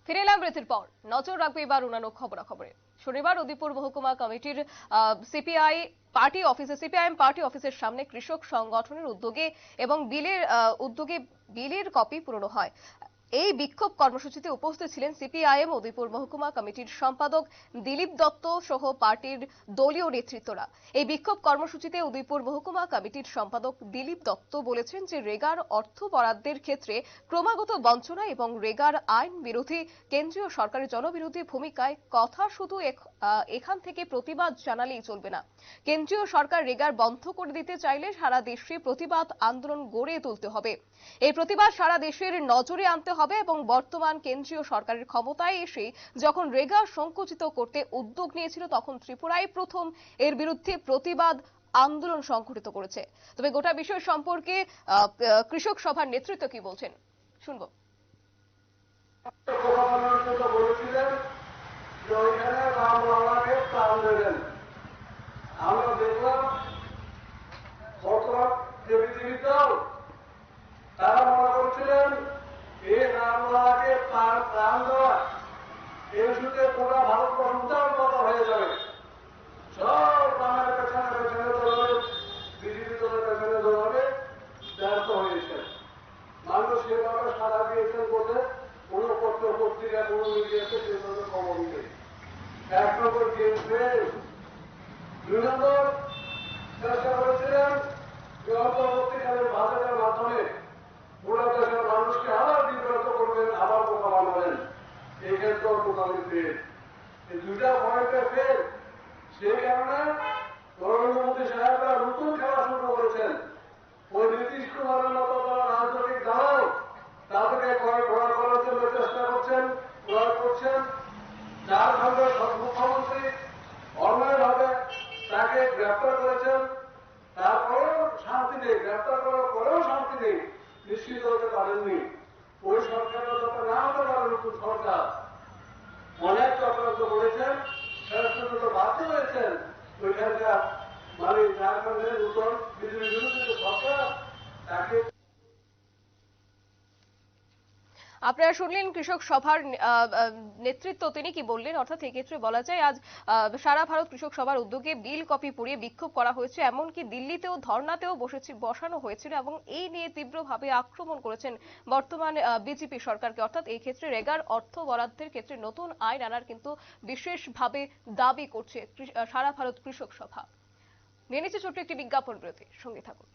ফিরে এলাম বিরতির পর। নজর রাখবে এবার অন্যান্য খবরাখবরে। শনিবার উদয়পুর মহকুমা কমিটির সিপিআইএম পার্টি অফিসের সামনে কৃষক সংগঠনের উদ্যোগে এবং বিলের কপি পুরনো হয়। এই বিক্ষোভ কর্মসূচিতে উপস্থিত ছিলেন সিপিআইএম উদয়পুর মহকুমা কমিটির সম্পাদক দিলীপ দত্ত সহ পার্টির দলীয় নেতৃত্বরা। এই বিক্ষোভ কর্মসূচিতে উদয়পুর মহকুমা কমিটির সম্পাদক দিলীপ দত্ত বলেছেন যে রেগার অর্থ বরাদ্দের ক্ষেত্রে ক্রমাগত বঞ্চনা এবং রেগার আইন বিরোধী কেন্দ্রীয় সরকারের জনবিরোধী ভূমিকায় কথা শুধু এখান থেকে প্রতিবাদ জানালেই চলবে না। কেন্দ্রীয় সরকার রেগার বন্ধ করে দিতে চাইলে সারা দেশে প্রতিবাদ আন্দোলন গড়ে তুলতে হবে। এই প্রতিবাদ সারা দেশের নজরে আনতে হবে এবং বর্তমান কেন্দ্রীয় সরকারের ক্ষমতায় এসে যখন রেগা সংকুচিত করতে উদ্যোগ নিয়েছিল তখন ত্রিপুরায় প্রথম এর বিরুদ্ধে প্রতিবাদ আন্দোলন সংঘটিত করেছে। তবে গোটা বিষয় সম্পর্কে কৃষক সভার নেতৃত্ব কি বলছেন শুনবো। আমরা দেখলাম বর্তমান তারা মনে করছিলেন এই রামলালাকে তার প্রাণ দেওয়া এই সুযোগে পুরা ভারতবর্ষ উদাহরণ কথা হয়ে যাবে। সব রামের পেছনে পেছনে দৌড়াবে, বিজেপি দলের পেছনে দৌড়াবে, ব্যর্থ হয়েছেন। মানুষ সেভাবে সাড়া দিয়েছেন বলে কোনো পত্র পত্রিকা কোনো মিডিয়াতে সেভাবে খবর নেই। 1 নম্বর গেম ফেল। 2 নম্বর চেষ্টা করেছিলেন যে অন্তর্বর্তীকালীন বাজেটের মাধ্যমে পুরো দেশের মানুষকে আবার বিব্রত করবেন, আবার বোকা বানাবেন। এই ক্ষেত্রে টোটালি ফেল। এই 2টা পয়েন্টে ফেল। সেই কারণে নরেন্দ্র মোদী সাহেবরা নতুন খেলা শুরু করেছেন। ওই নীতিশ কুমারের মতো যারা রাজনৈতিক দল তাদেরকে ঘোড়া করার জন্য চেষ্টা করছেন, প্রয়োগ করছেন। ঝাড়খণ্ডের মুখ্যমন্ত্রী অন্যায়ভাবে তাকে গ্রেপ্তার করেছেন, তারপরেও শান্তি নেই, গ্রেপ্তার করার পরেও শান্তি নেই, নিশ্চিত হতে পারেননি। ওই সরকারের যাতে না হতে পারে নতুন সরকার, অনেক চক্রান্ত করেছেন, শেষ পর্যন্ত বাধ্য হয়েছেন ওইখানকার মানে ঝাড়খণ্ডের নতুন বিজেপি বিরোধী যে সরকার তাকে। আপনারা শুনলেন কৃষক সভার নেতৃত্ব, তিনি কি বললেন। অর্থাৎ এক্ষেত্রে বলা যায় আজ সারা ভারত কৃষক সভার উদ্যোগে বিল কপি পুড়িয়ে বিক্ষোভ করা হয়েছে, এমনকি দিল্লিতেও ধর্নাতেও বসানো হয়েছিল এবং এই নিয়ে তীব্রভাবে আক্রমণ করেছেন বর্তমান বিজেপি সরকারকে। অর্থাৎ এই ক্ষেত্রে রেগার অর্থ বরাদ্দের ক্ষেত্রে নতুন আইন আনার কিন্তু বিশেষভাবে দাবি করছে সারা ভারত কৃষক সভা। নিয়ে নিচ্ছে ছোট্ট একটি বিজ্ঞাপন বিরতি, সঙ্গে থাকুন।